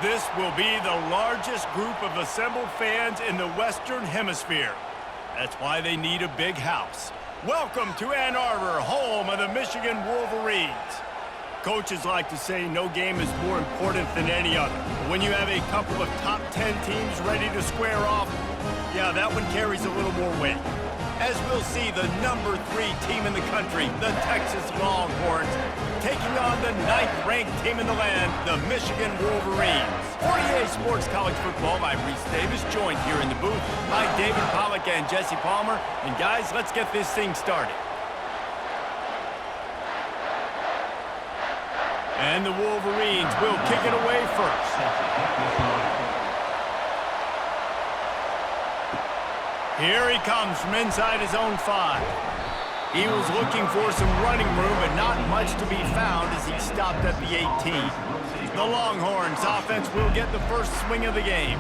This will be the largest group of assembled fans in the Western Hemisphere. That's why they need a big house. Welcome to Ann Arbor, home of the Michigan Wolverines. Coaches like to say no game is more important than any other. But when you have a couple of top 10 teams ready to square off, yeah, that one carries a little more weight. As we'll see, the number 3 team in the country, the Texas Longhorns, taking on the 9th-ranked team in the land, the Michigan Wolverines. For EA Sports College Football, I'm Reese Davis, joined here in the booth by David Pollack and Jesse Palmer. And guys, let's get this thing started. And the Wolverines will kick it away first. Here he comes from inside his own 5. He was looking for some running room, but not much to be found as he stopped at the 18. The Longhorns offense will get the first swing of the game.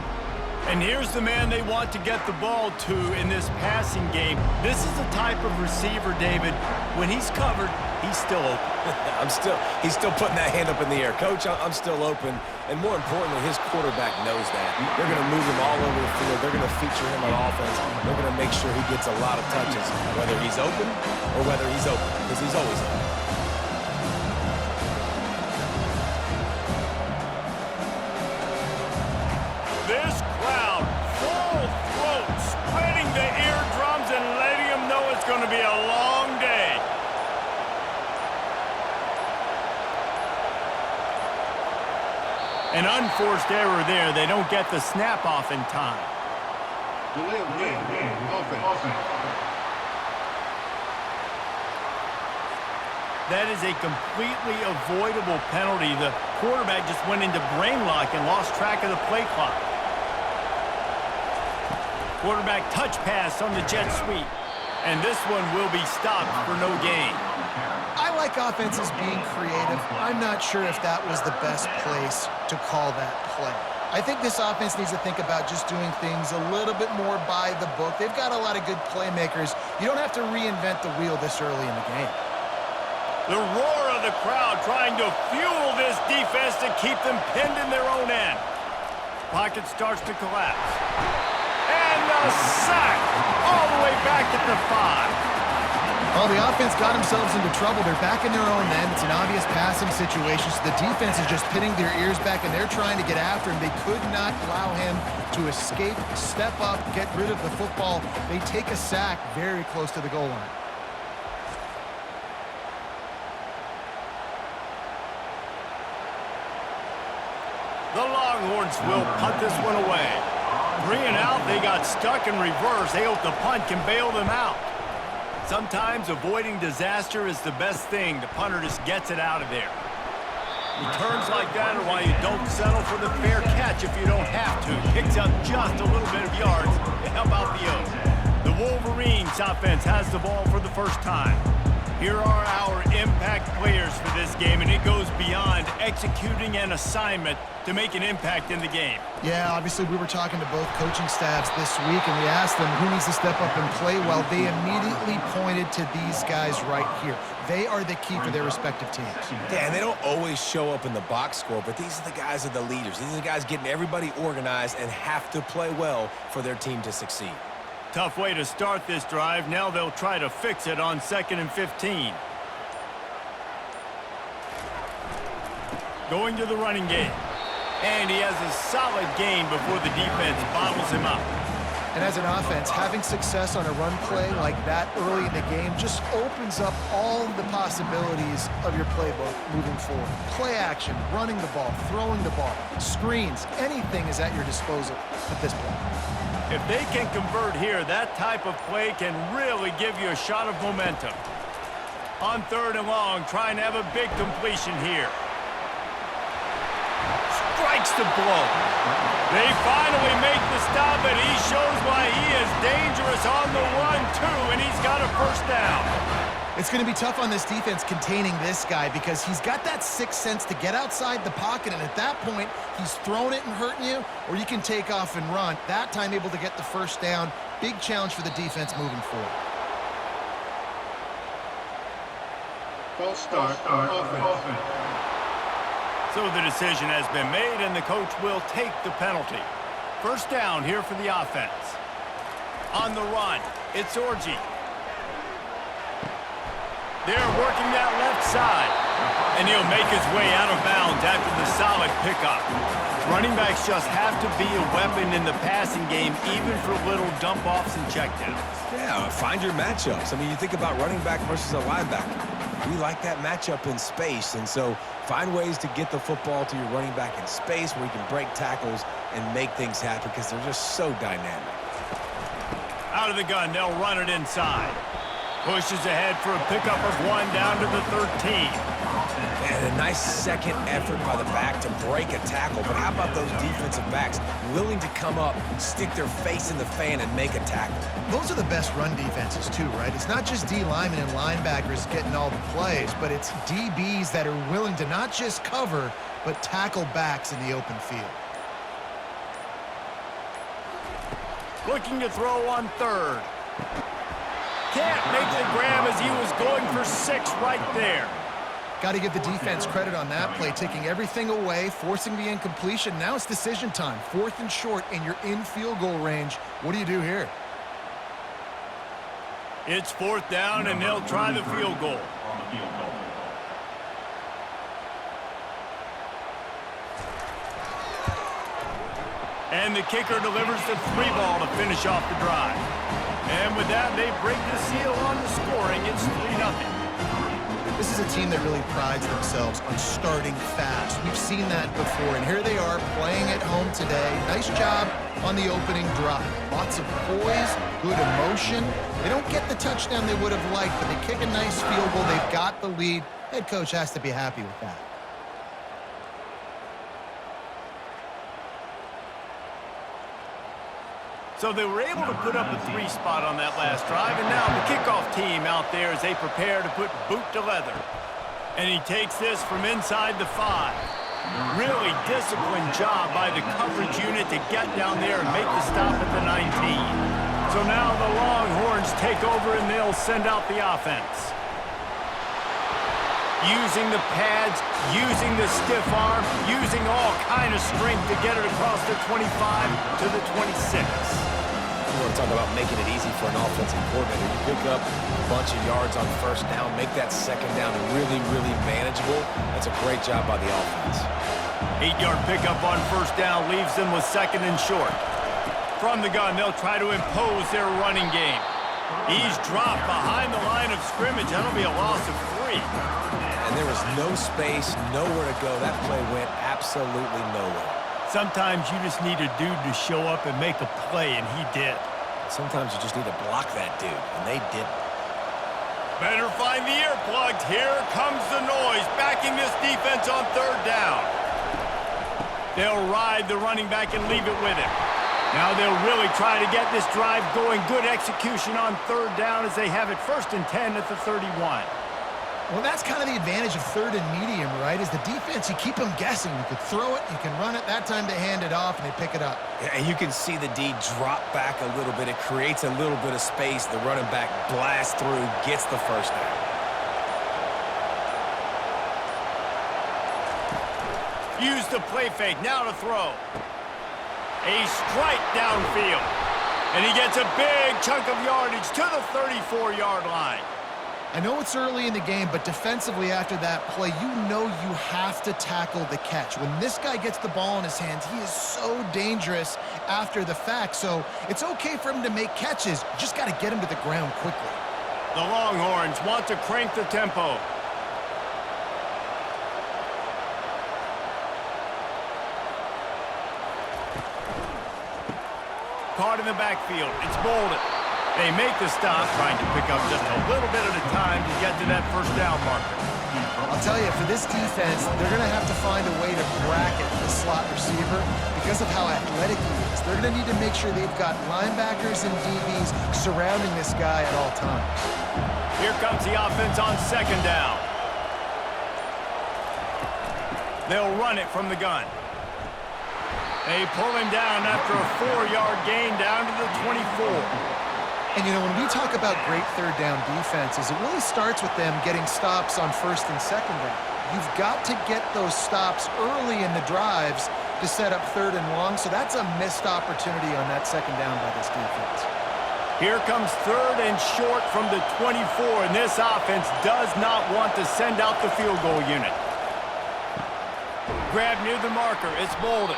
And here's the man they want to get the ball to in this passing game. This is the type of receiver, David, when he's covered, he's still open. He's still putting that hand up in the air. Coach, I'm still open. And more importantly, his quarterback knows that. They're going to move him all over the field. They're going to feature him on offense. They're going to make sure he gets a lot of touches, whether he's open or whether he's open, because he's always open. This crowd, full throat, spreading the eardrums and letting them know it's going to be a long day. An unforced error there. They don't get the snap off in time. That is a completely avoidable penalty. The quarterback just went into brain lock and lost track of the play clock. Quarterback touch pass on the jet sweep. And this one will be stopped for no gain. I like offenses being creative. I'm not sure if that was the best place to call that play. I think this offense needs to think about just doing things a little bit more by the book. They've got a lot of good playmakers. You don't have to reinvent the wheel this early in the game. The roar of the crowd trying to fuel this defense to keep them pinned in their own end. Pocket starts to collapse. And the sack all the way back at the 5. Well, the offense got themselves into trouble. They're back in their own end. It's an obvious passing situation, so the defense is just pinning their ears back, and they're trying to get after him. They could not allow him to escape, step up, get rid of the football. They take a sack very close to the goal line. The Longhorns will punt this one away. 3 and out, they got stuck in reverse. They hope the punt can bail them out. Sometimes avoiding disaster is the best thing. The punter just gets it out of there. Returns like that are why you don't settle for the fair catch if you don't have to. Picks up just a little bit of yards to help out the O's. The Wolverines offense has the ball for the first time. Here are our impact players for this game, and it goes beyond executing an assignment to make an impact in the game. Yeah, obviously we were talking to both coaching staffs this week, and we asked them who needs to step up and play well. They immediately pointed to these guys right here. They are the key for their respective teams. Yeah, and they don't always show up in the box score, but these are the guys that are the leaders. These are the guys getting everybody organized and have to play well for their team to succeed. Tough way to start this drive. Now they'll try to fix it on 2nd and 15. Going to the running game. And he has a solid gain before the defense bottles him up. And as an offense, having success on a run play like that early in the game just opens up all the possibilities of your playbook moving forward. Play action, running the ball, throwing the ball, screens, anything is at your disposal at this point. If they can convert here, that type of play can really give you a shot of momentum. On 3rd and long, trying to have a big completion here. Strikes the blow. They finally make the stop, and he shows why he is dangerous on the run, too, and he's got a first down. It's going to be tough on this defense containing this guy because he's got that sixth sense to get outside the pocket, and at that point, he's throwing it and hurting you, or you can take off and run. That time able to get the first down. Big challenge for the defense moving forward. False start, offense. So the decision has been made, and the coach will take the penalty. First down here for the offense. On the run, it's Orji. They're working that left side. And he'll make his way out of bounds after the solid pickup. Running backs just have to be a weapon in the passing game, even for little dump-offs and checkdowns. Yeah, find your matchups. I mean, you think about running back versus a linebacker. We like that matchup in space, and so find ways to get the football to your running back in space where you can break tackles and make things happen because they're just so dynamic. Out of the gun, they'll run it inside. Pushes ahead for a pickup of 1 down to the 13. And a nice second effort by the back to break a tackle. But how about those defensive backs willing to come up, stick their face in the fan, and make a tackle? Those are the best run defenses, too, right? It's not just D linemen and linebackers getting all the plays, but it's DBs that are willing to not just cover, but tackle backs in the open field. Looking to throw on third. Can't make the grab as he was going for 6 right there. Got to give the defense credit on that play, taking everything away, forcing the incompletion. Now it's decision time. 4th and short, and you're in field goal range. What do you do here? It's 4th down, and they'll try the field goal. And the kicker delivers the 3 ball to finish off the drive. And with that, they break the seal on the scoring. It's 3-0. This is a team that really prides themselves on starting fast. We've seen that before, and here they are playing at home today. Nice job on the opening drive. Lots of poise, good emotion. They don't get the touchdown they would have liked, but they kick a nice field goal. They've got the lead. Head coach has to be happy with that. So they were able to put up a 3 spot on that last drive, and now the kickoff team out there as they prepare to put boot to leather. And he takes this from inside the 5. Really disciplined job by the coverage unit to get down there and make the stop at the 19. So now the Longhorns take over and they'll send out the offense. Using the pads, using the stiff arm, using all kind of strength to get it across the 25 to the 26. You want to talk about making it easy for an offensive coordinator. You pick up a bunch of yards on first down, make that second down really, really manageable. That's a great job by the offense. 8-yard pickup on first down leaves them with 2nd and short. From the gun, they'll try to impose their running game. He's dropped behind the line of scrimmage. That'll be a loss of 3. And there was no space, nowhere to go. That play went absolutely nowhere. Sometimes you just need a dude to show up and make a play, and he did. Sometimes you just need to block that dude, and they didn't. Better find the earplugs. Here comes the noise, backing this defense on 3rd down. They'll ride the running back and leave it with him. Now they'll really try to get this drive going. Good execution on 3rd down as they have it 1st and 10 at the 31. Well, that's kind of the advantage of 3rd and medium, right? Is the defense, you keep them guessing. You can throw it, you can run it. That time they hand it off, and they pick it up. Yeah, and you can see the D drop back a little bit. It creates a little bit of space. The running back blasts through, gets the first down. Use the play fake, now to throw. A strike downfield. And he gets a big chunk of yardage to the 34-yard line. I know it's early in the game, but defensively after that play, you know you have to tackle the catch. When this guy gets the ball in his hands, he is so dangerous after the fact. So it's okay for him to make catches. You just got to get him to the ground quickly. The Longhorns want to crank the tempo. Caught in the backfield. It's Bolden. They make the stop, trying to pick up just a little bit at a time to get to that first down marker. I'll tell you, for this defense, they're going to have to find a way to bracket the slot receiver because of how athletic he is. They're going to need to make sure they've got linebackers and DBs surrounding this guy at all times. Here comes the offense on 2nd down. They'll run it from the gun. They pull him down after a 4-yard gain down to the 24. And, you know, when we talk about great 3rd down defenses, it really starts with them getting stops on 1st and 2nd down. You've got to get those stops early in the drives to set up 3rd and long, so that's a missed opportunity on that 2nd down by this defense. Here comes 3rd and short from the 24, and this offense does not want to send out the field goal unit. Grab near the marker, it's Bolden.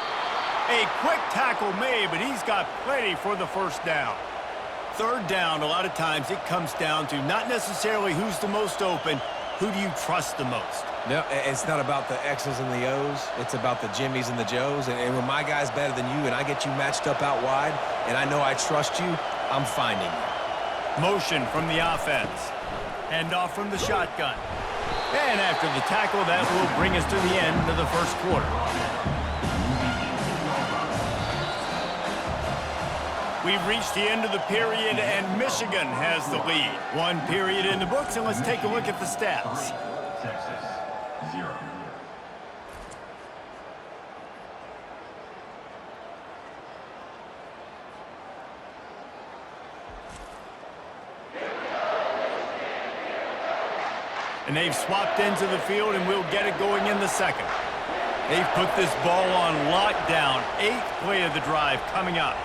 A quick tackle made, but he's got plenty for the 1st down. 3rd down, a lot of times it comes down to not necessarily who's the most open, who do you trust the most? No, it's not about the X's and the O's. It's about the Jimmys and the Joes. And when my guy's better than you and I get you matched up out wide and I know I trust you, I'm finding you. Motion from the offense. Hand off from the shotgun. And after the tackle, that will bring us to the end of the 1st quarter. We've reached the end of the period, and Michigan has the lead. 1 period in the books, and let's take a look at the stats. Texas, 0. And they've swapped into the field, and we'll get it going in the 2nd. They've put this ball on lockdown. 8th play of the drive coming up.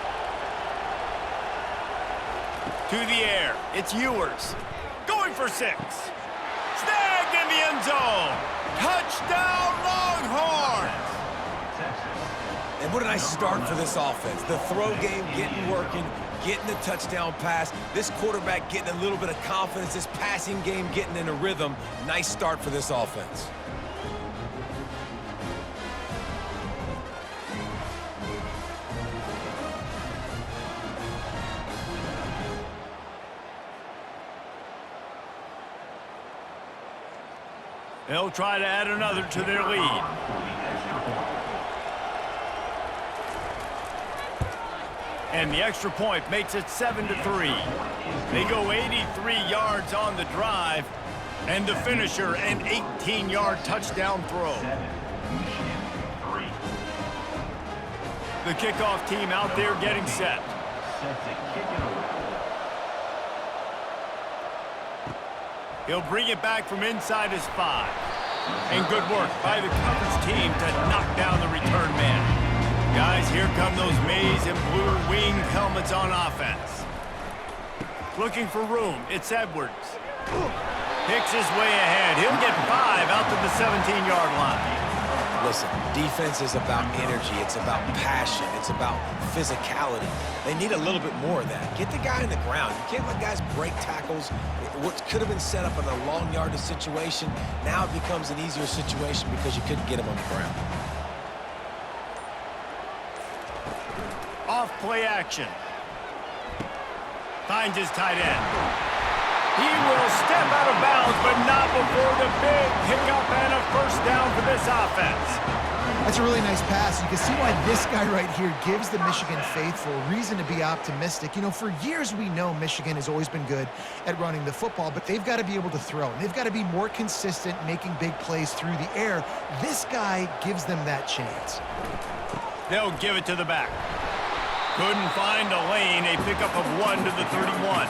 To the air, it's Ewers. Going for 6. Snagged in the end zone. Touchdown, Longhorns! And what a nice start for this offense. The throw game getting working, getting the touchdown pass. This quarterback getting a little bit of confidence. This passing game getting in a rhythm. Nice start for this offense. They'll try to add another to their lead. And the extra point makes it 7-3. They go 83 yards on the drive, and the finisher, an 18-yard touchdown throw. The kickoff team out there getting set. He'll bring it back from inside his 5. And good work by the coverage team to knock down the return man. Guys, here come those maize and blue winged helmets on offense. Looking for room, it's Edwards. Picks his way ahead. He'll get 5 out to the 17-yard line. Listen, defense is about energy. It's about passion. It's about physicality. They need a little bit more of that. Get the guy in the ground. You can't let guys break tackles. What could have been set up in a long yardage situation, now it becomes an easier situation because you couldn't get him on the ground. Off play action. Finds his tight end. He will step out of bounds, but not before the big pickup and a 1st down for this offense. That's a really nice pass. You can see why this guy right here gives the Michigan faithful reason to be optimistic. You know, for years we know Michigan has always been good at running the football, but they've got to be able to throw. And they've got to be more consistent making big plays through the air. This guy gives them that chance. They'll give it to the back. Couldn't find a lane. A pickup of 1 to the 31.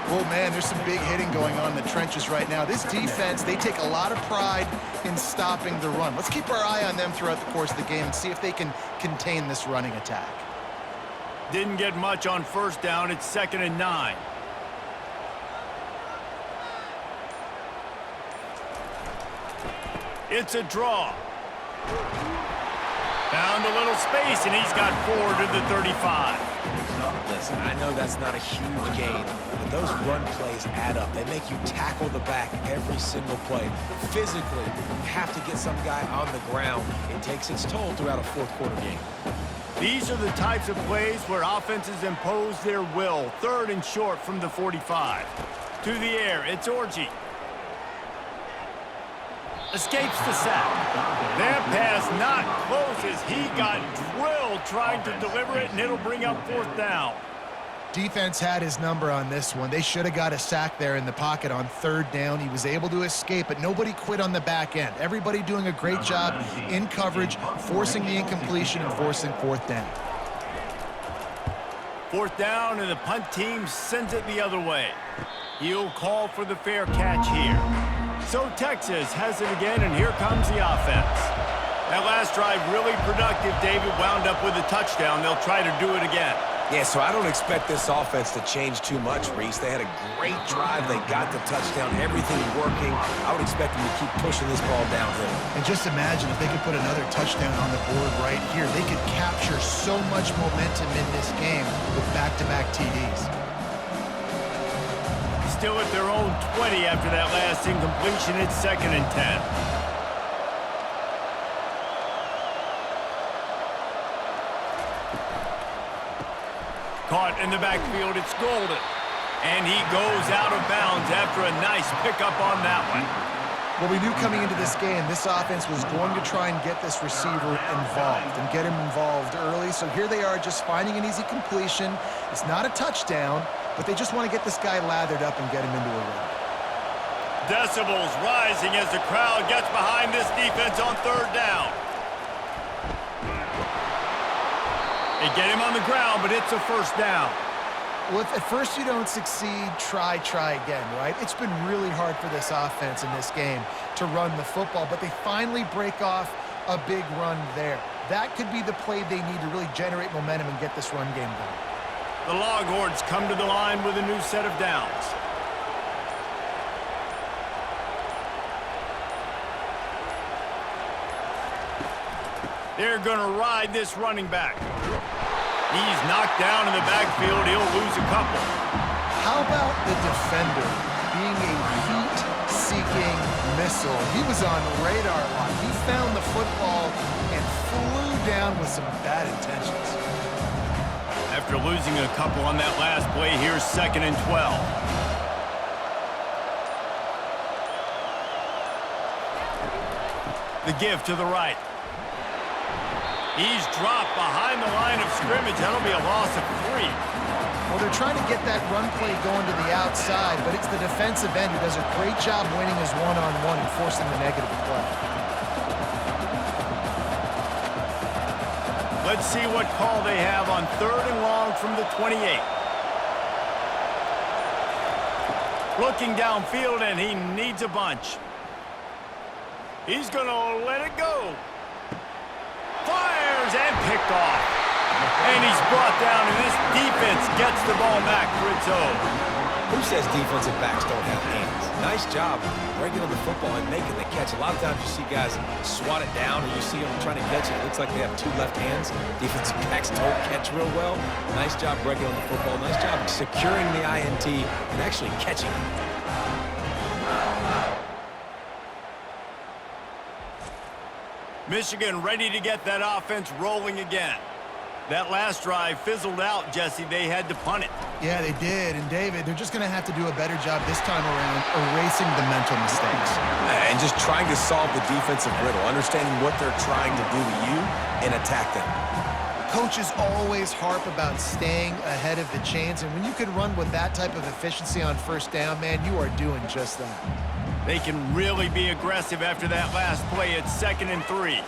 Oh, man, there's some big hitting going on in the trenches right now. This defense, they take a lot of pride in stopping the run. Let's keep our eye on them throughout the course of the game and see if they can contain this running attack. Didn't get much on 1st down. It's 2nd and 9. It's a draw. Found a little space, and he's got 4 to the 35. Listen, I know that's not a huge gain, but those run plays add up. They make you tackle the back every single play. Physically, you have to get some guy on the ground. It takes its toll throughout a 4th quarter game. These are the types of plays where offenses impose their will. 3rd and short from the 45. To the air, it's Orji. Escapes the sack. That pass not close as he got drilled trying to deliver it, and it'll bring up 4th down. Defense had his number on this one. They should have got a sack there in the pocket on 3rd down. He was able to escape, but nobody quit on the back end. Everybody doing a great job in coverage, forcing the incompletion and forcing 4th down. 4th down, and the punt team sends it the other way. He'll call for the fair catch here. So Texas has it again, and here comes the offense. That last drive really productive. David wound up with a touchdown. They'll try to do it again. Yeah, so I don't expect this offense to change too much, Reese. They had a great drive. They got the touchdown. Everything working. I would expect them to keep pushing this ball downhill. And just imagine if they could put another touchdown on the board right here. They could capture so much momentum in this game with back-to-back TDs. Still at their own 20 after that last incompletion. It's 2nd and 10. Caught in the backfield, it's Golden. And he goes out of bounds after a nice pickup on that one. Well, we knew coming into this game, this offense was going to try and get this receiver involved and get him involved early. So here they are just finding an easy completion. It's not a touchdown, but they just want to get this guy lathered up and get him into a run. Decibels rising as the crowd gets behind this defense on 3rd down. They get him on the ground, but it's a 1st down. Well, if at first you don't succeed, try again, right? It's been really hard for this offense in this game to run the football, but they finally break off a big run there. That could be the play they need to really generate momentum and get this run game going. The Longhorns come to the line with a new set of downs. They're going to ride this running back. He's knocked down in the backfield. He'll lose a couple. How about the defender being a heat-seeking missile? He was on radar lock. He found the football and flew down with some bad intentions. After losing a couple on that last play, here's 2nd and 12. The give to the right. He's dropped behind the line of scrimmage. That'll be a loss of 3. Well, they're trying to get that run play going to the outside, but it's the defensive end who does a great job winning his one-on-one and forcing the negative play. Let's see what call they have on 3rd and long from the 28. Looking downfield, and he needs a bunch. He's going to let it go. Fires and picked off. And he's brought down, and this defense gets the ball back for its own. Who says defensive backs don't have hands? Nice job breaking on the football and making the catch. A lot of times you see guys swat it down, and you see them trying to catch it. It looks like they have 2 left hands. Defensive backs don't catch real well. Nice job breaking on the football. Nice job securing the INT and actually catching it. Michigan ready to get that offense rolling again. That last drive fizzled out, Jesse. They had to punt it. Yeah, they did. And, David, they're just going to have to do a better job this time around erasing the mental mistakes. And just trying to solve the defensive riddle, understanding what they're trying to do to you and attack them. Coaches always harp about staying ahead of the chains, and when you can run with that type of efficiency on 1st down, man, you are doing just that. They can really be aggressive after that last play. It's 2nd and 3.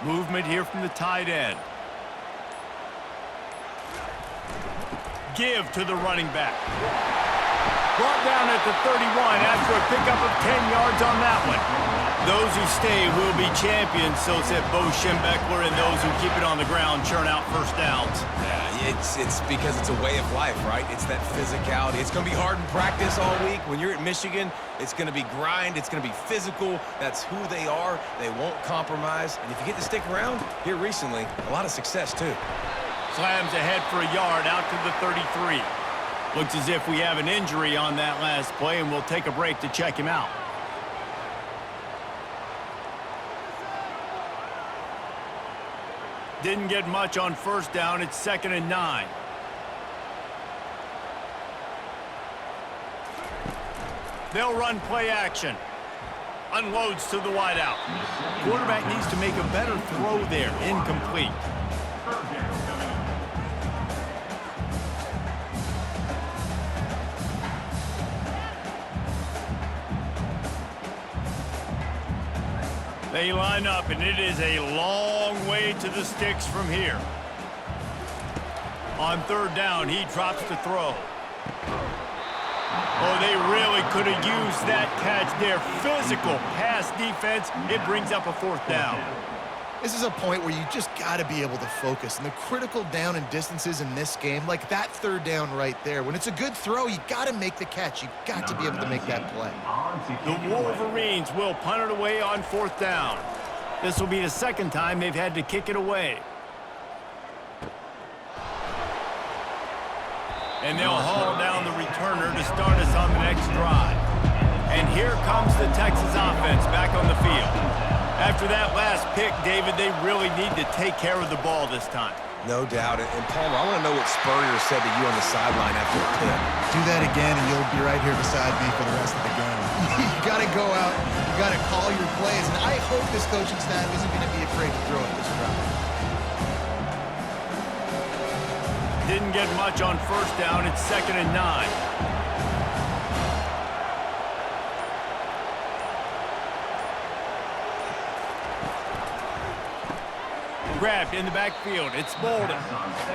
Movement here from the tight end. Give to the running back. Brought down at the 31 after a pickup of 10 yards on that one. Those who stay will be champions, so said Bo Schembechler, and those who keep it on the ground churn out 1st downs. Yeah, it's because it's a way of life, right? It's that physicality. It's going to be hard in practice all week. When you're at Michigan, it's going to be grind. It's going to be physical. That's who they are. They won't compromise. And if you get to stick around, here recently, a lot of success, too. Slams ahead for a yard out to the 33. Looks as if we have an injury on that last play, and we'll take a break to check him out. Didn't get much on 1st down. It's 2nd and 9. They'll run play action. Unloads to the wideout. Quarterback needs to make a better throw there. Incomplete. They line up, and it is a long way to the sticks from here. On 3rd down, he drops to throw. Oh, they really could have used that catch. Their physical pass defense, it brings up a fourth down. This is a point where you just got to be able to focus. And the critical down and distances in this game, like that third down right there, when it's a good throw, you got to make the catch. You got to be able to make that play. The Wolverines will punt it away on fourth down. This will be the second time they've had to kick it away. And they'll haul down the returner to start us on the next drive. And here comes the Texas offense back on the field. After that last pick, David, they really need to take care of the ball this time. No doubt. And Palmer, I want to know what Spurrier said to you on the sideline after the pick. Do that again, and you'll be right here beside me for the rest of the game. You got to go out. You got to call your plays. And I hope this coaching staff isn't going to be afraid to throw it this drive. Didn't get much on first down. It's 2nd and 9. Grabbed in the backfield. It's Bolden.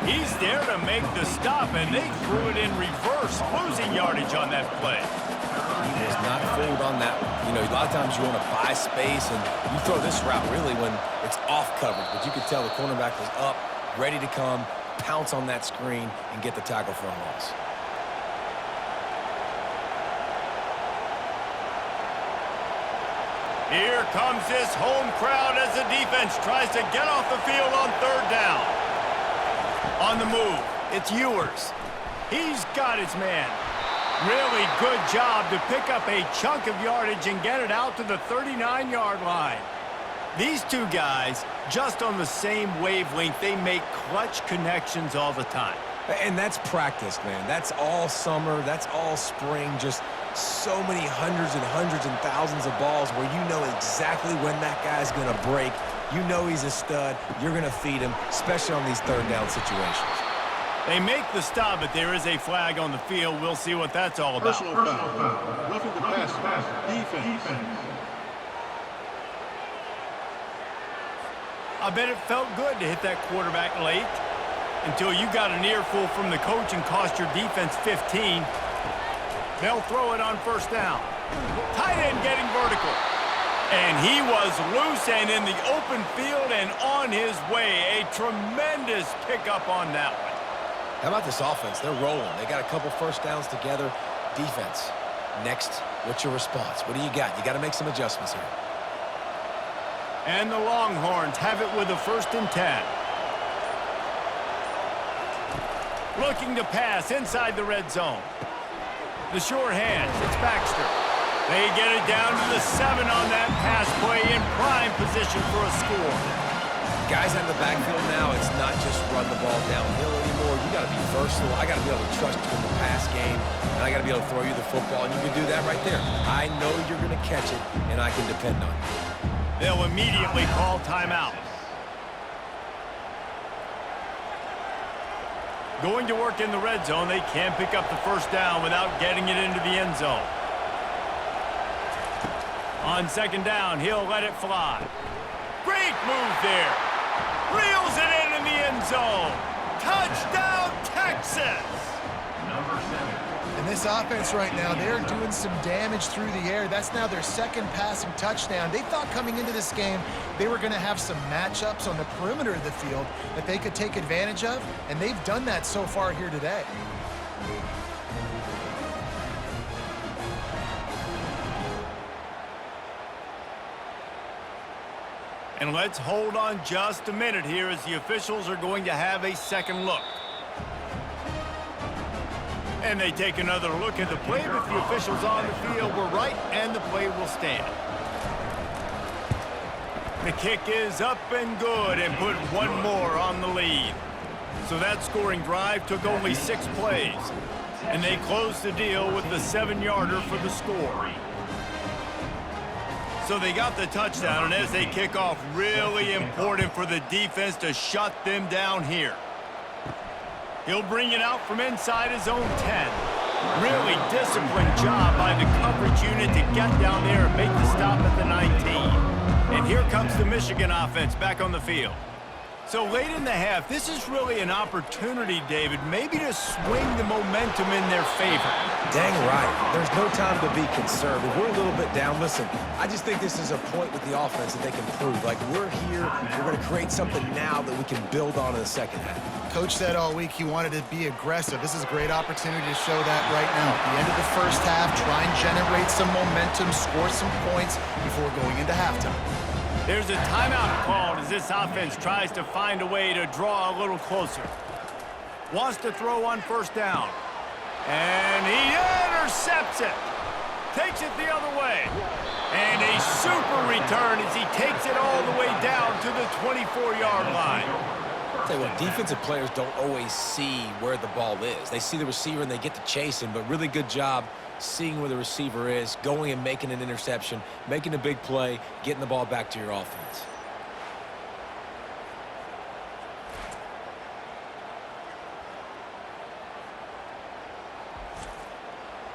He's there to make the stop, and they threw it in reverse, losing yardage on that play. He was not fooled on that one. You know, a lot of times you want to buy space, and you throw this route really when it's off coverage. But you could tell the cornerback was up, ready to come, pounce on that screen, and get the tackle for a loss. Here comes this home crowd as the defense tries to get off the field on third down. On the move, it's Ewers. He's got his man. Really good job to pick up a chunk of yardage and get it out to the 39-yard line. These two guys, just on the same wavelength, they make clutch connections all the time. And that's practice, man. That's all summer. That's all spring. Just so many hundreds and thousands of balls where you know exactly when that guy's going to break. You know he's a stud. You're going to feed him, especially on these third down situations. They make the stop, but there is a flag on the field. We'll see what that's all about. Personal foul. Roughing the passer. Defense. I bet it felt good to hit that quarterback late until you got an earful from the coach and cost your defense 15. They'll throw it on first down. Tight end getting vertical. And he was loose and in the open field and on his way. A tremendous pickup on that one. How about this offense? They're rolling. They got a couple first downs together. Defense. Next, what's your response? What do you got? You got to make some adjustments here. And the Longhorns have it with a 1st and 10. Looking to pass inside the red zone. The sure hands, it's Baxter. They get it down to the 7 on that pass play in prime position for a score. Guys out in the backfield now, it's not just run the ball downhill anymore. You got to be versatile. I got to be able to trust you in the pass game, and I got to be able to throw you the football, and you can do that right there. I know you're going to catch it, and I can depend on you. They'll immediately call timeout. Going to work in the red zone, they can't pick up the first down without getting it into the end zone. On 2nd down, he'll let it fly. Great move there. Reels it in the end zone. Touchdown, Texas! Number 7. And this offense right now, they're doing some damage through the air. That's now their 2nd passing touchdown. They thought coming into this game they were going to have some matchups on the perimeter of the field that they could take advantage of, and they've done that so far here today. And let's hold on just a minute here as the officials are going to have a second look. And they take another look at the play, but the officials on the field were right, and the play will stand. The kick is up and good and put one more on the lead. So that scoring drive took only 6 plays. And they closed the deal with the 7-yarder for the score. So they got the touchdown, and as they kick off, really important for the defense to shut them down here. He'll bring it out from inside his own 10. Really disciplined job by the coverage unit to get down there and make the stop at the 19. And here comes the Michigan offense back on the field. So late in the half, this is really an opportunity, David, maybe to swing the momentum in their favor. Dang right. There's no time to be concerned. If we're a little bit down, listen, I just think this is a point with the offense that they can prove. Like, we're here, we're going to create something now that we can build on in the second half. Coach said all week he wanted to be aggressive. This is a great opportunity to show that right now. At the end of the first half, try and generate some momentum, score some points before going into halftime. There's a timeout called as this offense tries to find a way to draw a little closer. Wants to throw on first down. And he intercepts it. Takes it the other way. And a super return as he takes it all the way down to the 24-yard line. I'll tell you what, defensive players don't always see where the ball is. They see the receiver and they get to chase him, but really good job seeing where the receiver is, going and making an interception, making a big play, getting the ball back to your offense.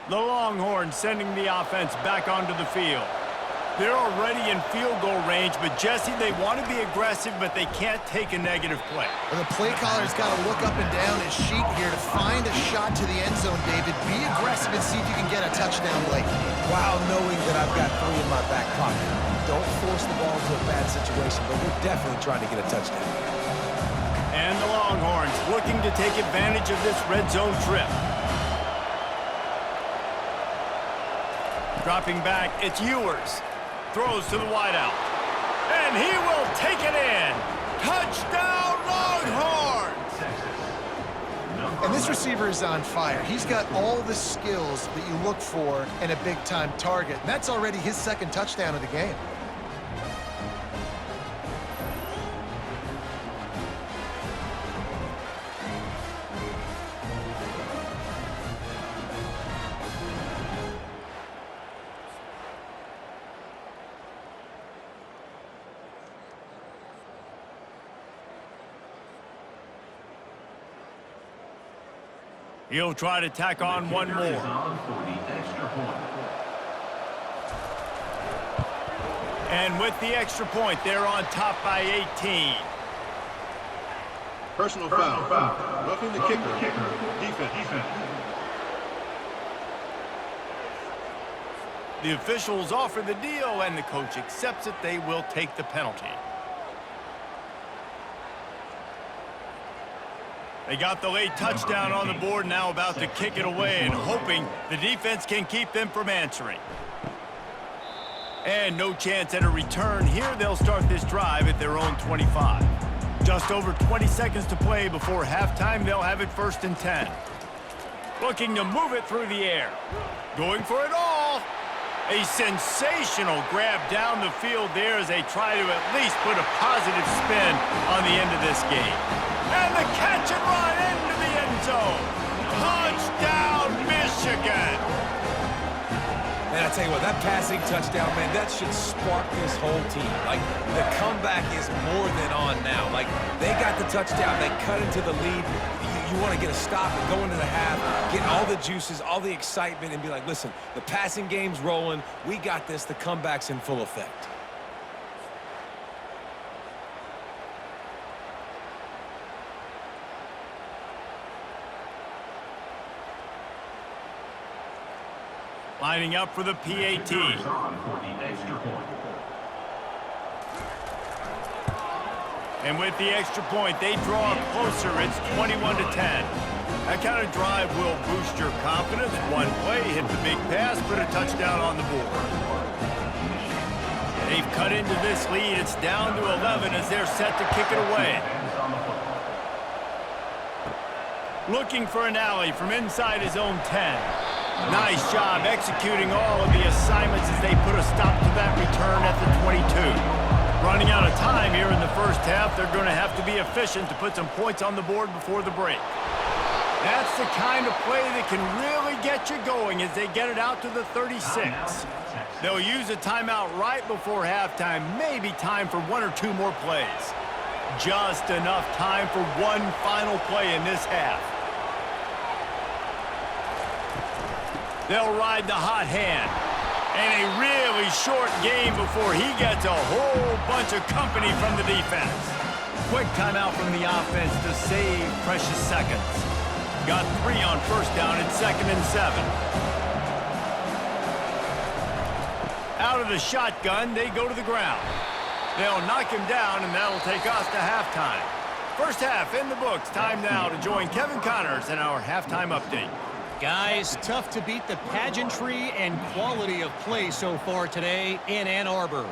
The Longhorns sending the offense back onto the field. They're already in field goal range, but Jesse, they want to be aggressive, but they can't take a negative play. Well, the play caller's got to look up and down his sheet here to find a shot to the end zone, David. Be aggressive and see if you can get a touchdown late. While knowing that I've got 3 in my back pocket. Don't force the ball into a bad situation, but we're definitely trying to get a touchdown. And the Longhorns looking to take advantage of this red zone trip. Dropping back, it's Ewers. Throws to the wideout. And he will take it in. Touchdown, Longhorns! And this receiver is on fire. He's got all the skills that you look for in a big-time target. That's already his second touchdown of the game. He'll try to tack on one more. And with the extra point, they're on top by 18. Personal foul. Roughing the kicker. Defense. The officials offer the deal, and the coach accepts it. They will take the penalty. They got the late touchdown on the board, now about to kick it away and hoping the defense can keep them from answering. And no chance at a return here. They'll start this drive at their own 25. Just over 20 seconds to play before halftime. They'll have it 1st and 10. Looking to move it through the air. Going for it all. A sensational grab down the field there as they try to at least put a positive spin on the end of this game. And the catch and run into the end zone. Touchdown, Michigan. Man, I tell you what, that passing touchdown, man, that should spark this whole team. Like, the comeback is more than on now. Like, they got the touchdown, they cut into the lead. You want to get a stop and go into the half, get all the juices, all the excitement, and be like, listen, the passing game's rolling. We got this. The comeback's in full effect. Lining up for the PAT. And with the extra point, they draw closer. It's 21-10. That kind of drive will boost your confidence. One play, hit the big pass, put a touchdown on the board. They've cut into this lead. It's down to 11 as they're set to kick it away. Looking for an alley from inside his own 10. Nice job executing all of the assignments as they put a stop to that return at the 22. Running out of time here in the first half, they're going to have to be efficient to put some points on the board before the break. That's the kind of play that can really get you going as they get it out to the 36. They'll use a timeout right before halftime, maybe time for 1 or 2 more plays. Just enough time for one final play in this half. They'll ride the hot hand. And a really short game before he gets a whole bunch of company from the defense. Quick timeout from the offense to save precious seconds. Got 3 on first down and 2nd and 7. Out of the shotgun, they go to the ground. They'll knock him down, and that'll take us to halftime. First half in the books. Time now to join Kevin Connors in our halftime update. Guys, tough to beat the pageantry and quality of play so far today in Ann Arbor.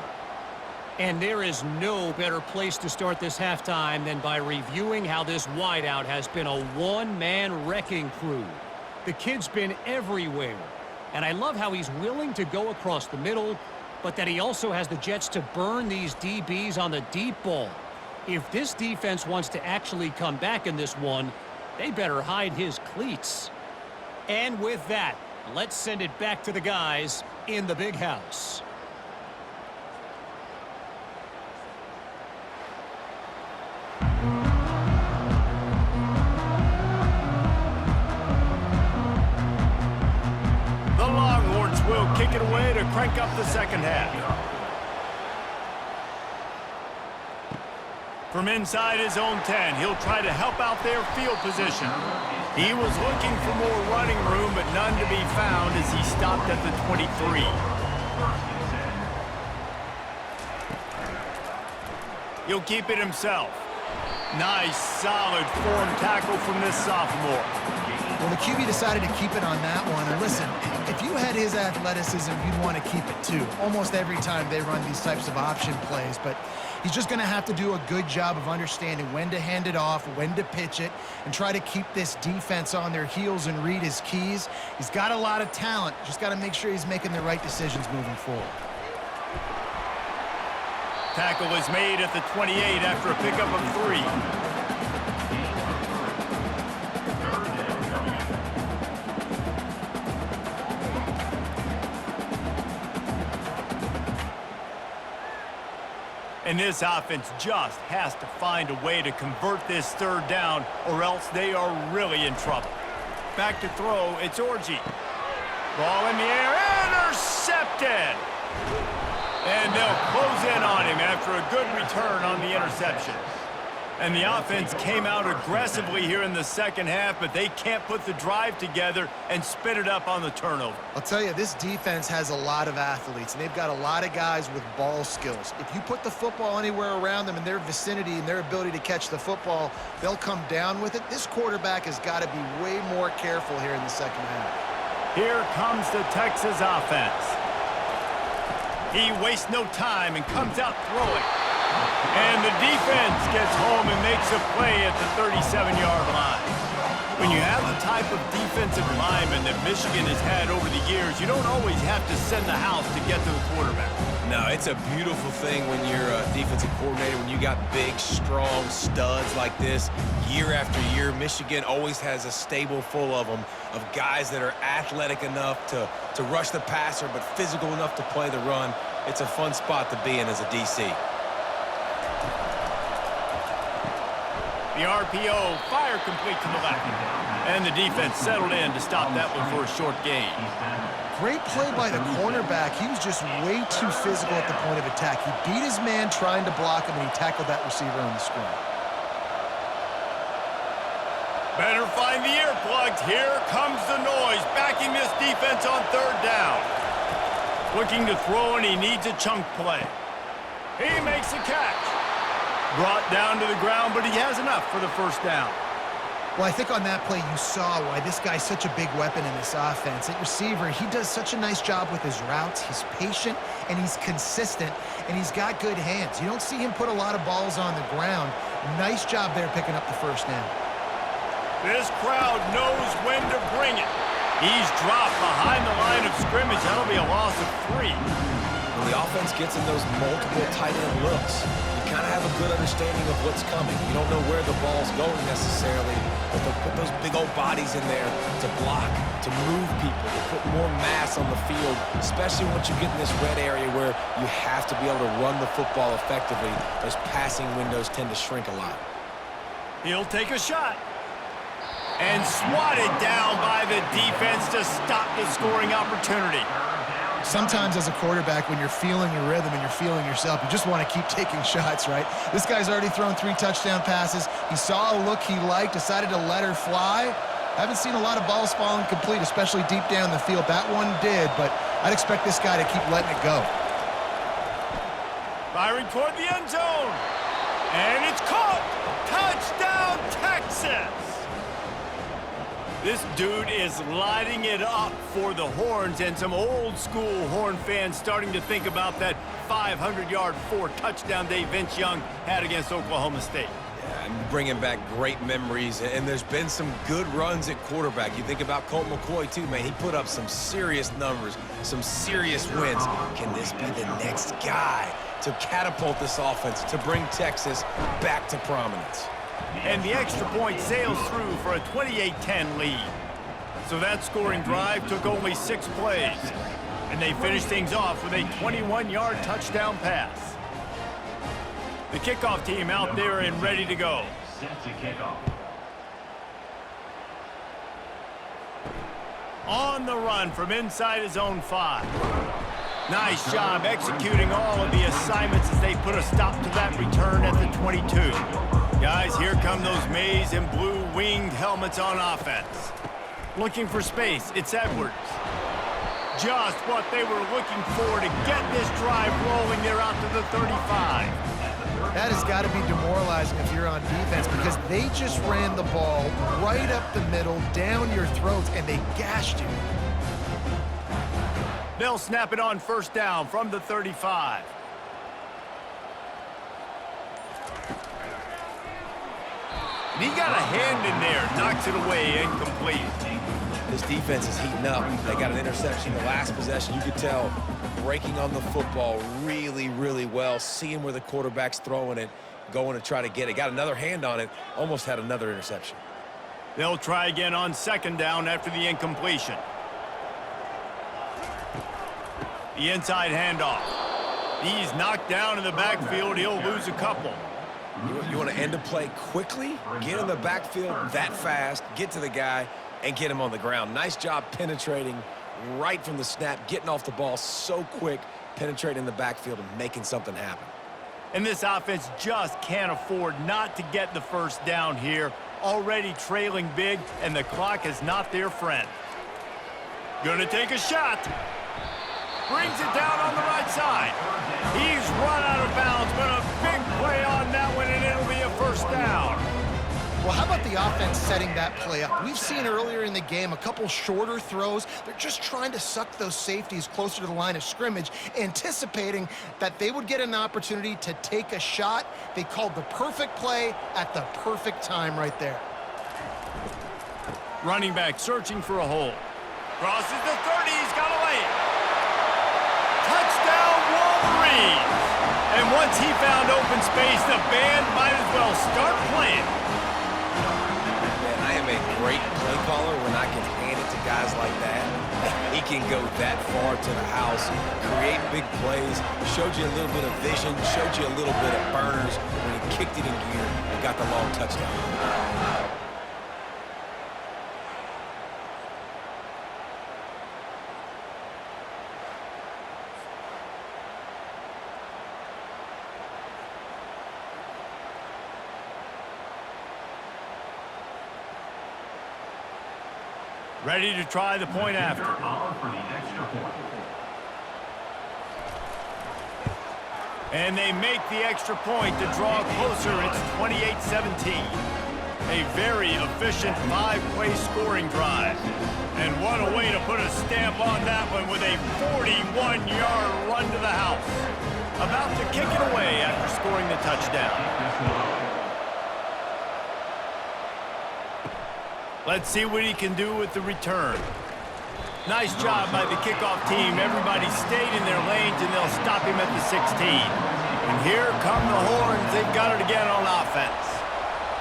And there is no better place to start this halftime than by reviewing how this wideout has been a one-man wrecking crew. The kid's been everywhere. And I love how he's willing to go across the middle, but that he also has the jets to burn these DBs on the deep ball. If this defense wants to actually come back in this one, they better hide his cleats. And with that, let's send it back to the guys in the big house. The Longhorns will kick it away to crank up the second half. From inside his own 10, he'll try to help out their field position. He was looking for more running room, but none to be found as he stopped at the 23. He'll keep it himself. Nice, solid form tackle from this sophomore. Well, the QB decided to keep it on that one. And listen, if you had his athleticism, you'd want to keep it too. Almost every time they run these types of option plays. But he's just going to have to do a good job of understanding when to hand it off, when to pitch it, and try to keep this defense on their heels and read his keys. He's got a lot of talent. Just got to make sure he's making the right decisions moving forward. Tackle was made at the 28 after a pickup of 3. And this offense just has to find a way to convert this third down, or else they are really in trouble. Back to throw, it's Orji. Ball in the air, intercepted! And they'll close in on him after a good return on the interception. And the offense came out aggressively here in the second half, but they can't put the drive together and spit it up on the turnover. I'll tell you, this defense has a lot of athletes, and they've got a lot of guys with ball skills. If you put the football anywhere around them in their vicinity and their ability to catch the football, they'll come down with it. This quarterback has got to be way more careful here in the second half. Here comes the Texas offense. He wastes no time and comes out throwing. And the defense gets home and makes a play at the 37-yard line. When you have the type of defensive lineman that Michigan has had over the years, you don't always have to send the house to get to the quarterback. No, it's a beautiful thing when you're a defensive coordinator, when you got big, strong studs like this. Year after year, Michigan always has a stable full of them, of guys that are athletic enough to rush the passer, but physical enough to play the run. It's a fun spot to be in as a DC. The RPO, fire complete to the left. And the defense settled in to stop that one for a short gain. Great play by the cornerback. He was just way too physical at the point of attack. He beat his man trying to block him, and he tackled that receiver on the screen. Better find the earplugs. Here comes the noise, backing this defense on third down. Looking to throw, and he needs a chunk play. He makes a catch. Brought down to the ground, but he has enough for the first down. Well, I think on that play you saw why this guy's such a big weapon in this offense. At receiver, he does such a nice job with his routes. He's patient, and he's consistent, and he's got good hands. You don't see him put a lot of balls on the ground. Nice job there picking up the first down. This crowd knows when to bring it. He's dropped behind the line of scrimmage. That'll be a loss of 3. When the offense gets in those multiple tight end looks, you kind of have a good understanding of what's coming. You don't know where the ball's going necessarily, but they'll put those big old bodies in there to block, to move people, to put more mass on the field, especially once you get in this red area where you have to be able to run the football effectively. Those passing windows tend to shrink a lot. He'll take a shot. And swatted down by the defense to stop the scoring opportunity. Sometimes as a quarterback, when you're feeling your rhythm and you're feeling yourself, you just want to keep taking shots, right? This guy's already thrown 3 touchdown passes. He saw a look he liked, decided to let her fly. Haven't seen a lot of balls falling complete, especially deep down the field. That one did, but I'd expect this guy to keep letting it go. Firing toward the end zone. And it's caught. Touchdown, Texas. This dude is lighting it up for the Horns, and some old-school Horn fans starting to think about that 500-yard 4-touchdown day Vince Young had against Oklahoma State. Yeah, and bringing back great memories, and there's been some good runs at quarterback. You think about Colt McCoy, too, man. He put up some serious numbers, some serious wins. Can this be the next guy to catapult this offense, to bring Texas back to prominence? And the extra point sails through for a 28-10 lead. So that scoring drive took only 6 plays. And they finished things off with a 21-yard touchdown pass. The kickoff team out there and ready to go. Set to kick off. On the run from inside his own 5. Nice job executing all of the assignments as they put a stop to that return at the 22. Guys, here come those maize and blue winged helmets on offense. Looking for space, it's Edwards. Just what they were looking for to get this drive rolling there out to the 35. That has got to be demoralizing if you're on defense, because they just ran the ball right up the middle, down your throats, and they gashed you. They'll snap it on first down from the 35. He got a hand in there, knocks it away, incomplete. This defense is heating up. They got an interception the last possession. You could tell breaking on the football really, really well, seeing where the quarterback's throwing it, going to try to get it. Got another hand on it, almost had another interception. They'll try again on second down after the incompletion. The inside handoff. He's knocked down in the backfield. He'll lose a couple. You want to end a play quickly, get in the backfield that fast, get to the guy, and get him on the ground. Nice job penetrating right from the snap, getting off the ball so quick, penetrating the backfield and making something happen. And this offense just can't afford not to get the first down here. Already trailing big, and the clock is not their friend. Gonna take a shot. Brings it down on the right side. He's run out of bounds, but a big play on that one, and it'll be a first down. Well, how about the offense setting that play up? We've seen earlier in the game a couple shorter throws. They're just trying to suck those safeties closer to the line of scrimmage, anticipating that they would get an opportunity to take a shot. They called the perfect play at the perfect time right there. Running back searching for a hole. Crosses the 30, he's got a lane. Touchdown, Wolverines! And once he found open space, the band might as well start playing. Man, I am a great play caller when I can hand it to guys like that. He can go that far to the house, create big plays, showed you a little bit of vision, showed you a little bit of burners when he kicked it in gear and got the long touchdown. Ready to try the point after. For the extra point. And they make the extra point to draw closer. It's 28-17. A very efficient 5-play scoring drive. And what a way to put a stamp on that one with a 41-yard run to the house. About to kick it away after scoring the touchdown. Let's see what he can do with the return. Nice job by the kickoff team. Everybody stayed in their lanes, and they'll stop him at the 16. And here come the Horns. They've got it again on offense.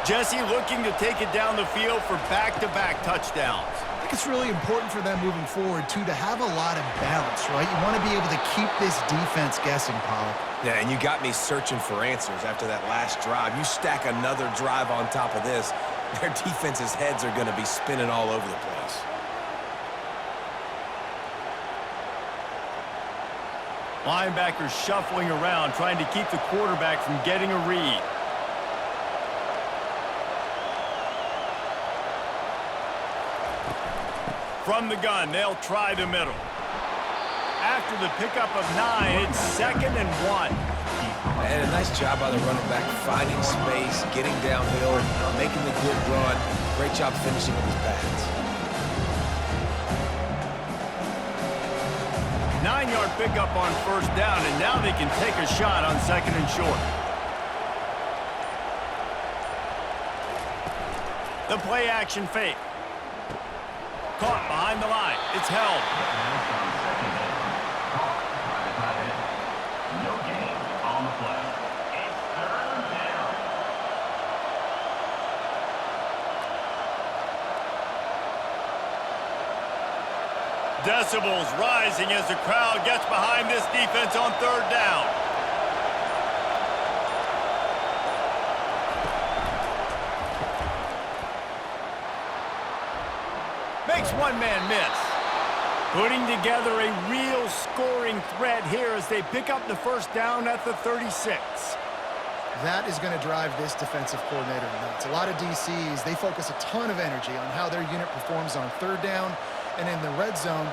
Jesse looking to take it down the field for back-to-back touchdowns. I think it's really important for them moving forward, too, to have a lot of balance, right? You want to be able to keep this defense guessing, Pollock. Yeah, and you got me searching for answers after that last drive. You stack another drive on top of this, their defense's heads are going to be spinning all over the place. Linebackers shuffling around, trying to keep the quarterback from getting a read. From the gun, they'll try the middle. After the pickup of 9, it's 2nd and 1. And a nice job by the running back, finding space, getting downhill, making the good run. Great job finishing with his pads. 9-yard pickup on 1st down, and now they can take a shot on 2nd and short. The play action fake. Caught behind the line. It's held. No gain on the play. It's 3rd down. Decibels rising as the crowd gets behind this defense on 3rd down. Makes one man miss. Putting together a real scoring threat here as they pick up the 1st down at the 36. That is going to drive this defensive coordinator nuts. A lot of DCs, they focus a ton of energy on how their unit performs on 3rd down and in the red zone.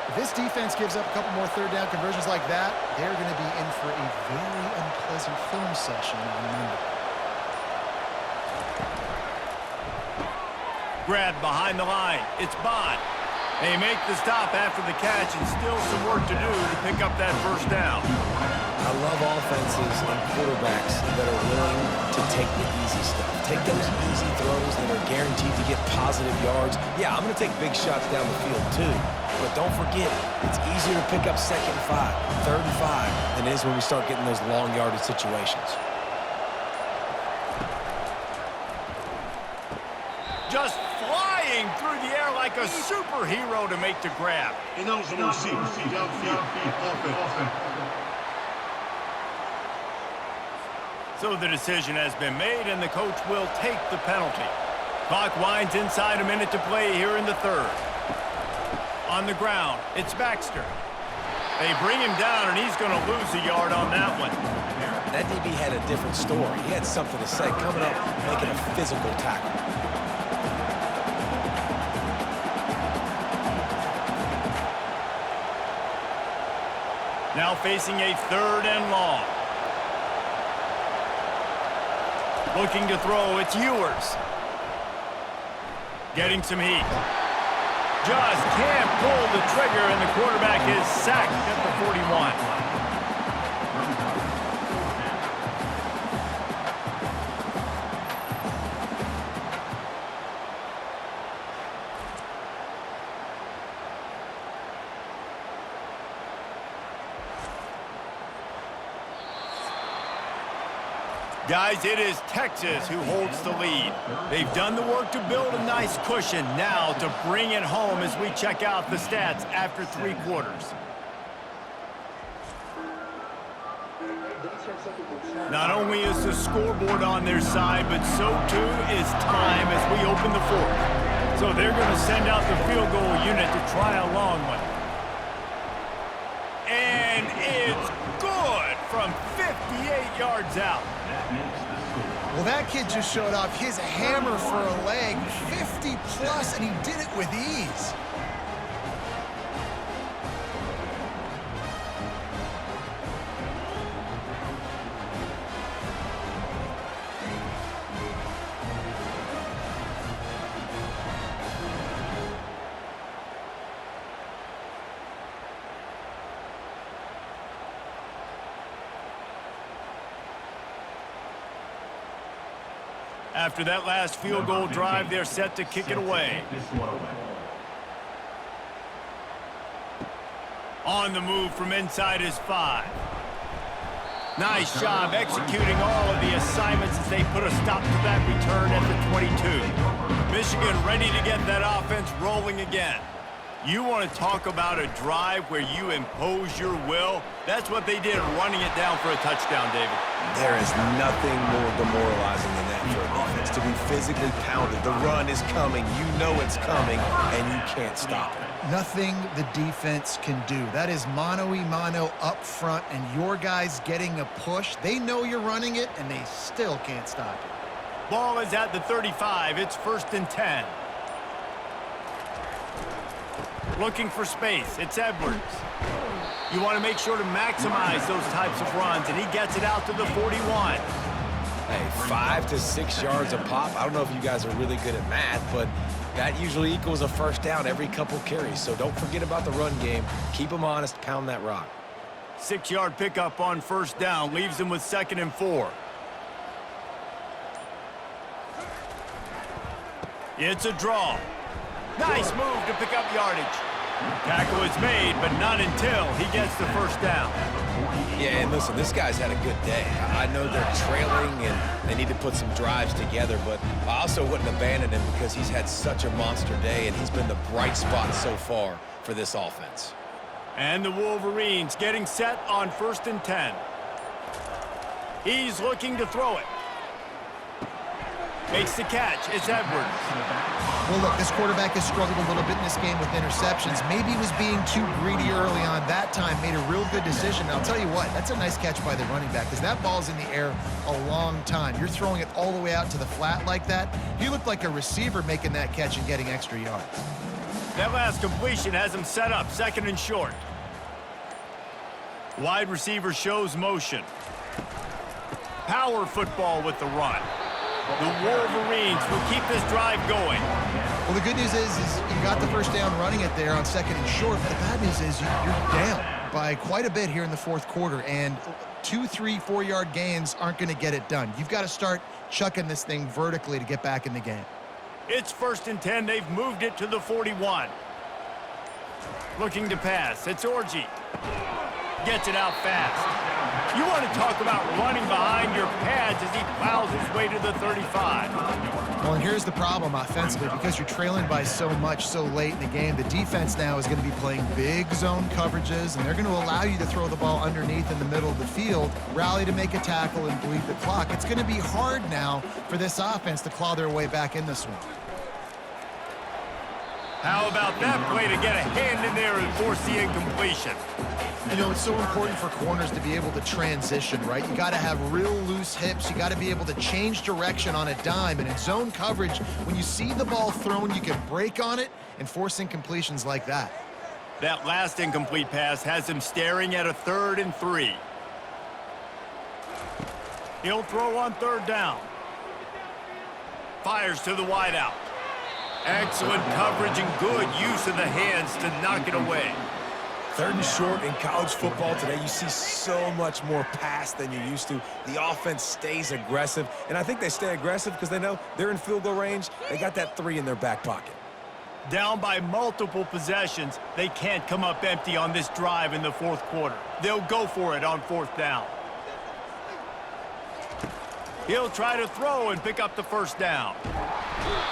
If this defense gives up a couple more 3rd down conversions like that, they're going to be in for a very unpleasant film session on Monday. Grabbed behind the line. It's Bond. They make the stop after the catch and still some work to do to pick up that 1st down. I love offenses and quarterbacks that are willing to take the easy stuff. Take those easy throws that are guaranteed to get positive yards. Yeah, I'm going to take big shots down the field too. But don't forget, it's easier to pick up 2nd and 5, 3rd and 5 than it is when we start getting those long yardage situations. Just flying through the air like a superhero to make the grab. And now the receiver, downfield, offense. So the decision has been made, and the coach will take the penalty. Clock winds inside a minute to play here in the 3rd. On the ground, it's Baxter. They bring him down, and he's going to lose a yard on that one. That DB had a different story. He had something to say, coming up, making a physical tackle. Now facing a 3rd and long. Looking to throw, it's Ewers. Getting some heat. Just can't pull the trigger, and the quarterback is sacked at the 41. Guys, it is Texas who holds the lead. They've done the work to build a nice cushion now to bring it home as we check out the stats after 3 quarters. Not only is the scoreboard on their side, but so too is time as we open the 4th. So they're going to send out the field goal unit to try a long one. And it's good from 58 yards out. Well, that kid just showed off his hammer for a leg, 50 plus, and he did it with ease. After that last field goal drive, they're set to kick it away. On the move from inside his 5. Nice job executing all of the assignments as they put a stop to that return at the 22. Michigan ready to get that offense rolling again. You want to talk about a drive where you impose your will? That's what they did, running it down for a touchdown, David. There is nothing more demoralizing than that for a defense, to be physically pounded. The run is coming. You know it's coming, and you can't stop it. nothing the defense can do. That is mano-a-mano up front, and your guys getting a push. They know you're running it, and they still can't stop it. Ball is at the 35. It's 1st and 10. Looking for space. It's Edwards. You want to make sure to maximize those types of runs, and he gets it out to the 41. Hey, 5 to 6 yards a pop. I don't know if you guys are really good at math, but that usually equals a first down every couple carries. So don't forget about the run game. Keep them honest. Pound that rock. 6-yard pickup on 1st down. Leaves him with 2nd and 4. It's a draw. Nice move to pick up yardage. Tackle is made, but not until he gets the 1st down. Yeah, and listen, this guy's had a good day. I know they're trailing and they need to put some drives together, but I also wouldn't abandon him because he's had such a monster day, and he's been the bright spot so far for this offense. And the Wolverines getting set on 1st and 10. He's looking to throw it. Makes the catch. It's Edwards. Well, look, this quarterback has struggled a little bit in this game with interceptions. Maybe he was being too greedy early on. That time made a real good decision. Now, I'll tell you what, that's a nice catch by the running back because that ball's in the air a long time. You're throwing it all the way out to the flat like that. He looked like a receiver making that catch and getting extra yards. That last completion has him set up 2nd and short. Wide receiver shows motion. Power football with the run. The Wolverines will keep this drive going. Well, the good news is you got the 1st down running it there on 2nd and short. But the bad news is you're down by quite a bit here in the 4th quarter, and 2, 3, 4-yard gains aren't going to get it done. You've got to start chucking this thing vertically to get back in the game. It's 1st and 10. They've moved it to the 41. Looking to pass. It's Orji. Gets it out fast. You want to talk about running behind your pads as he plows his way to the 35. Well, and here's the problem offensively. Because you're trailing by so much so late in the game, the defense now is going to be playing big zone coverages, and they're going to allow you to throw the ball underneath in the middle of the field, rally to make a tackle, and bleed the clock. It's going to be hard now for this offense to claw their way back in this one. How about that play to get a hand in there and force the incompletion? You know, it's so important for corners to be able to transition, right? You got to have real loose hips. You got to be able to change direction on a dime. And in zone coverage, when you see the ball thrown, you can break on it and force incompletions like that. That last incomplete pass has him staring at a 3rd and 3. He'll throw on 3rd down. Fires to the wideout. Excellent coverage and good use of the hands to knock it away. 3rd and short in college football today, you see so much more pass than you used to. The offense stays aggressive, and I think they stay aggressive because they know they're in field goal range. They got that 3 in their back pocket. Down by multiple possessions, they can't come up empty on this drive in the 4th quarter. They'll go for it on 4th down. He'll try to throw and pick up the 1st down.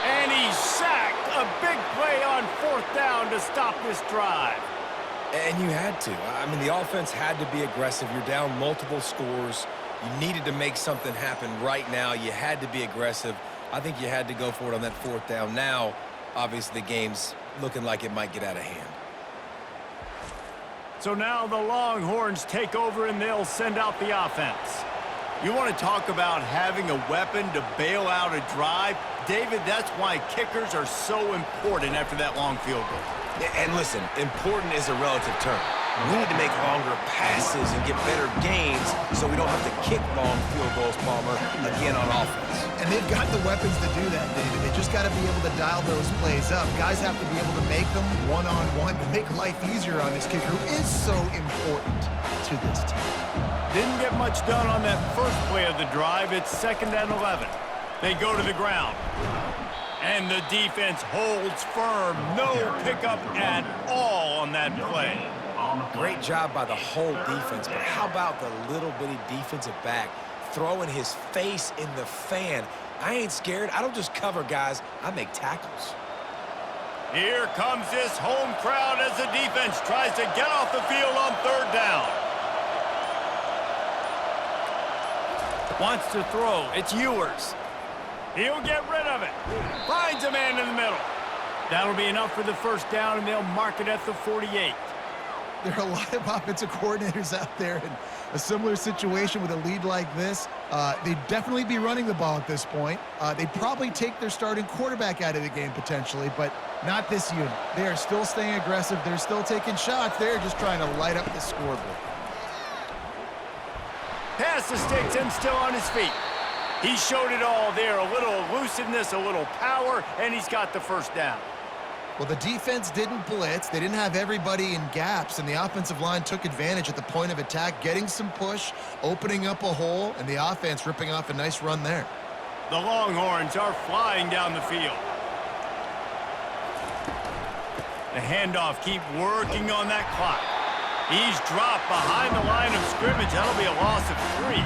And he's sacked. A big play on 4th down to stop this drive. And you had to. I mean, the offense had to be aggressive. You're down multiple scores. You needed to make something happen right now. You had to be aggressive. I think you had to go for it on that 4th down. Now, obviously, the game's looking like it might get out of hand. So now the Longhorns take over and they'll send out the offense. You want to talk about having a weapon to bail out a drive? David, that's why kickers are so important after that long field goal. And listen, important is a relative term. We need to make longer passes and get better gains so we don't have to kick long field goals, Palmer, again on offense. And they've got the weapons to do that, David. They just got to be able to dial those plays up. Guys have to be able to make them one-on-one to make life easier on this kicker who is so important to this team. Didn't get much done on that first play of the drive. It's 2nd and 11. They go to the ground. And the defense holds firm. No pickup at all on that play. Great job by the whole defense, but how about the little bitty defensive back throwing his face in the fan? I ain't scared. I don't just cover guys. I make tackles. Here comes this home crowd as the defense tries to get off the field on 3rd down. Wants to throw. It's Ewers. He'll get rid of it. Finds a man in the middle. That'll be enough for the first down, and they'll mark it at the 48. There are a lot of offensive coordinators out there in a similar situation with a lead like this. They'd definitely be running the ball at this point. They'd probably take their starting quarterback out of the game potentially, but not this unit. They are still staying aggressive. They're still taking shots. They're just trying to light up the scoreboard. Pass the sticks and still on his feet. He showed it all there. A little elusiveness, a little power, and he's got the first down. Well, the defense didn't blitz. They didn't have everybody in gaps, and the offensive line took advantage at the point of attack, getting some push, opening up a hole, and the offense ripping off a nice run there. The Longhorns are flying down the field. The handoff, keep working on that clock. He's dropped behind the line of scrimmage. That'll be a loss of 3.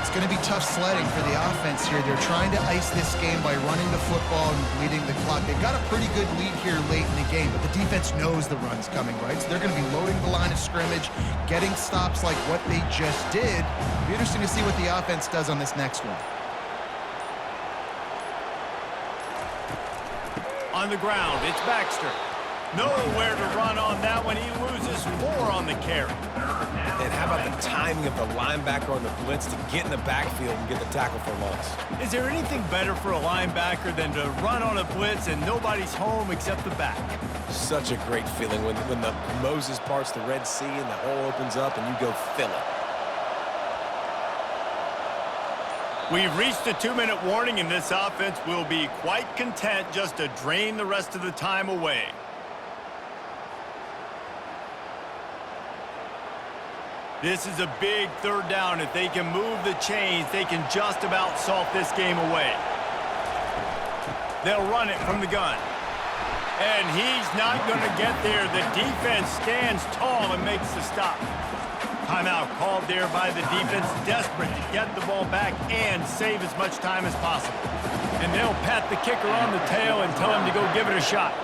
It's going to be tough sledding for the offense here. They're trying to ice this game by running the football and bleeding the clock. They've got a pretty good lead here late in the game, but the defense knows the run's coming, right? So they're going to be loading the line of scrimmage, getting stops like what they just did. It'll be interesting to see what the offense does on this next one. On the ground, it's Baxter. Nowhere to run on that one. He loses 4 on the carry. And how about the timing of the linebacker on the blitz to get in the backfield and get the tackle for loss? Is there anything better for a linebacker than to run on a blitz and nobody's home except the back? Such a great feeling when the Moses parts the Red Sea and the hole opens up and you go fill it. We've reached a 2-minute warning, and this offense will be quite content just to drain the rest of the time away. This is a big third down. If they can move the chains, they can just about salt this game away. They'll run it from the gun. And he's not going to get there. The defense stands tall and makes the stop. Timeout called there by the defense, desperate to get the ball back and save as much time as possible. And they'll pat the kicker on the tail and tell him to go give it a shot.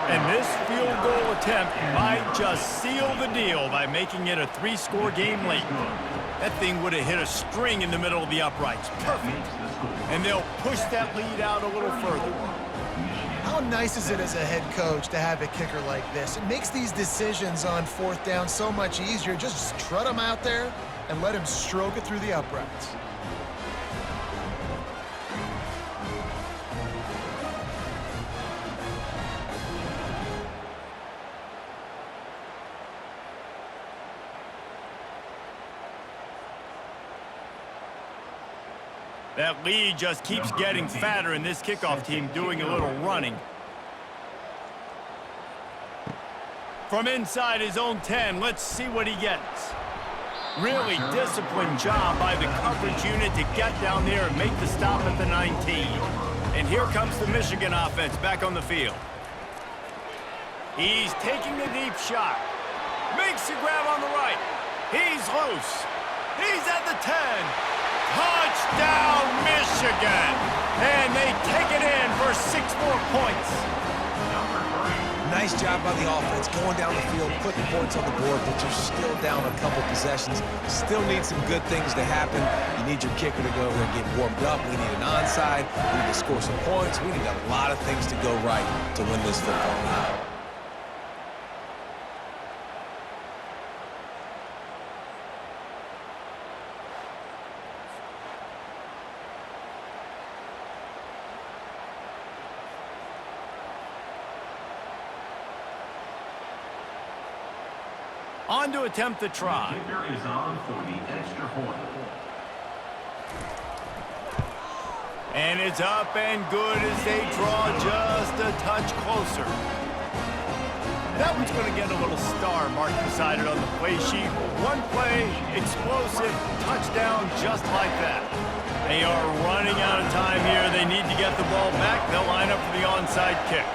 And this field goal attempt might just seal the deal by making it a 3-score game late. That thing would have hit a string in the middle of the uprights. Perfect. And they'll push that lead out a little further. How nice is it as a head coach to have a kicker like this? It makes these decisions on 4th down so much easier. Just strut him out there and let him stroke it through the uprights. That lead just keeps getting fatter, and this kickoff team doing a little running. From inside his own 10, let's see what he gets. Really disciplined job by the coverage unit to get down there and make the stop at the 19. And here comes the Michigan offense back on the field. He's taking a deep shot. Makes the grab on the right. He's loose. He's at the 10. Touchdown, Michigan! And they take it in for 6 more points. Nice job by the offense, going down the field, putting points on the board, but you're still down a couple possessions. Still need some good things to happen. You need your kicker to go over there and get warmed up. We need an onside. We need to score some points. We need a lot of things to go right to win this football game. On to attempt the try. The kicker is on for the extra point. And it's up and good as they draw just a touch closer. That one's going to get a little star marked beside it on the play sheet. One play, explosive, touchdown just like that. They are running out of time here. They need to get the ball back. They'll line up for the onside kick.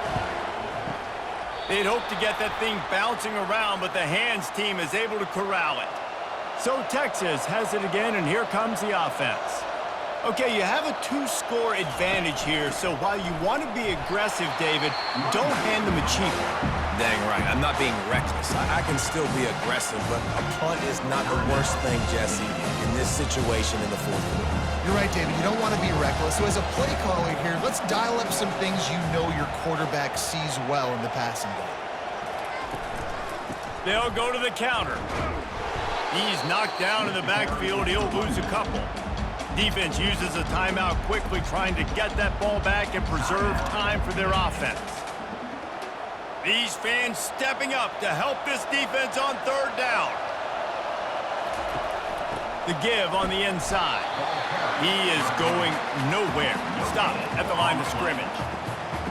They'd hope to get that thing bouncing around, but the hands team is able to corral it. So Texas has it again, and here comes the offense. Okay, you have a 2-score advantage here, so while you want to be aggressive, David, don't hand them a cheap one. dang right. I'm not being reckless. I can still be aggressive, but a punt is not the worst thing, Jesse, in this situation in the fourth quarter. You're right, David. You don't want to be reckless. So as a play caller here, let's dial up some things you know your quarterback sees well in the passing game. They'll go to the counter. He's knocked down in the backfield. He'll lose a couple. Defense uses a timeout quickly, trying to get that ball back and preserve time for their offense. These fans stepping up to help this defense on third down. The give on the inside. He is going nowhere. Stop at the line of scrimmage.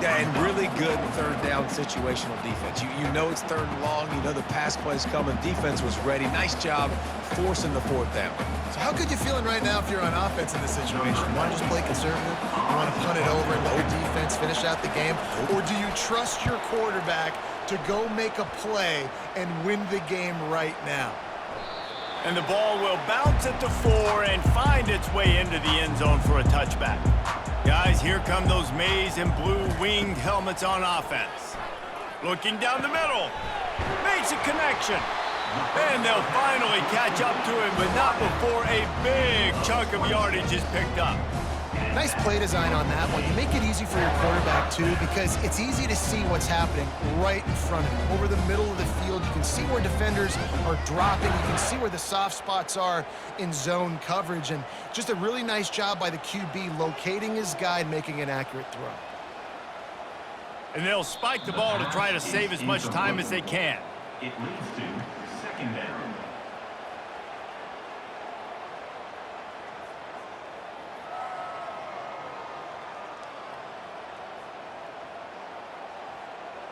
Yeah, and really good third down situational defense. You know it's third and long. You know the pass play's coming. Defense was ready. Nice job forcing the fourth down. So how good you feeling right now if you're on offense in this situation? You want to just play conservative? You want to punt it over and let your defense finish out the game? Or do you trust your quarterback to go make a play and win the game right now? And the ball will bounce at the 4 and find its way into the end zone for a touchback. Guys, here come those maize and blue winged helmets on offense. Looking down the middle. Makes a connection. And they'll finally catch up to him, but not before a big chunk of yardage is picked up. Nice play design on that one. You make it easy for your quarterback, too, because it's easy to see what's happening right in front of him. Over the middle of the field, you can see where defenders are dropping. You can see where the soft spots are in zone coverage. And just a really nice job by the QB locating his guy and making an accurate throw. And they'll spike the ball to try to save as much time as they can. It leads to second down.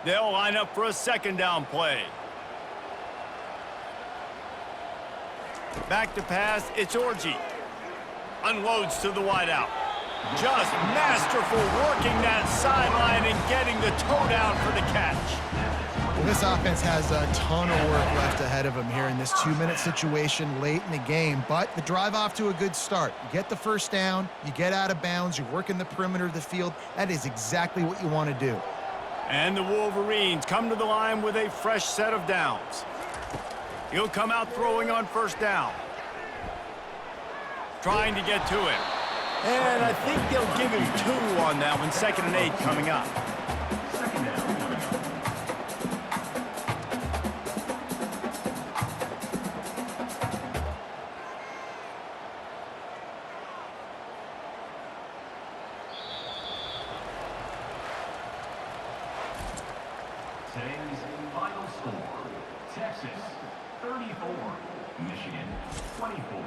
They'll line up for a second down play. Back to pass, it's Orji. Unloads to the wideout. Just masterful working that sideline and getting the toe down for the catch. Well, this offense has a ton of work left ahead of them here in this 2-minute situation late in the game, but the drive off to a good start. You get the first down, you get out of bounds, you work in the perimeter of the field. That is exactly what you want to do. And the Wolverines come to the line with a fresh set of downs. He'll come out throwing on first down. Trying to get to him. And I think they'll give him 2 on that one. 2nd and 8 coming up. Second down. Today's final score, Texas 34, Michigan 24.